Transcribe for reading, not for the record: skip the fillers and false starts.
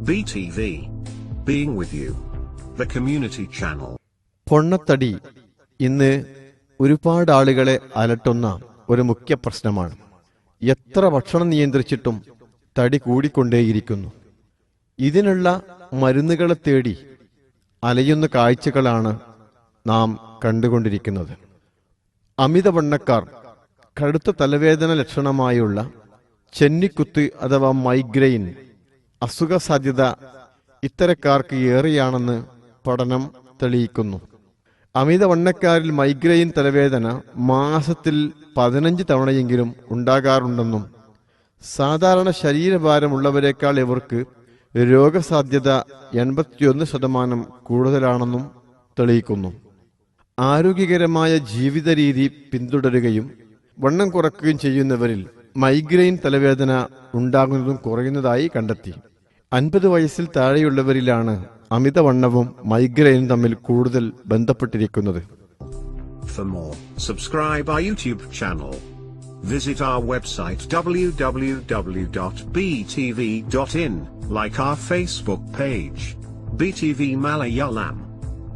BTV. Being with you. The community channel. പൊണ്ണത്തടി ഇന്ന് ഒരുപാട് ആളുകളെ അലട്ടുന്ന ഒരു മുഖ്യ പ്രശ്നമാണ്. എത്ര ഭക്ഷണം നിയന്ത്രിച്ചിട്ടും തടി കൂടിക്കൊണ്ടേയിരിക്കുന്നു. ഇതിനുള്ള മരുന്നുകളെ തേടി അലയുന്ന കാഴ്ചകളാണ് നാം കണ്ടുകൊണ്ടിരിക്കുന്നത്. അമിതവണ്ണക്കാർ കടുത്ത തലവേദന ലക്ഷണമായുള്ള ചെന്നിക്കുത്ത് അഥവാ മൈഗ്രെയിൻ അസുഖ സാധ്യത ഇത്തരക്കാർക്ക് ഏറെയാണെന്ന് പഠനം തെളിയിക്കുന്നു. അമിതവണ്ണക്കാരിൽ മൈഗ്രെയിൻ തലവേദന മാസത്തിൽ 15 തവണയെങ്കിലും ഉണ്ടാകാറുണ്ടെന്നും സാധാരണ ശരീരഭാരമുള്ളവരെക്കാൾ ഇവർക്ക് രോഗസാധ്യത 81% കൂടുതലാണെന്നും തെളിയിക്കുന്നു. ആരോഗ്യകരമായ ജീവിത രീതി പിന്തുടരുകയും വണ്ണം കുറയ്ക്കുകയും ചെയ്യുന്നവരിൽ മൈഗ്രെയിൻ തലവേദന ഉണ്ടാകുന്നതും കുറയുന്നതായി കണ്ടെത്തി. 50 വയസ്സിൽ താഴെയുള്ളവരിലാണ് അമിതവണ്ണവും മൈഗ്രെയിനും തമ്മിൽ കൂടുതൽ ബന്ധപ്പെട്ടിരിക്കുന്നത്. For more, subscribe our YouTube channel. Visit our website www.btv.in, like our Facebook page, BTV Malayalam.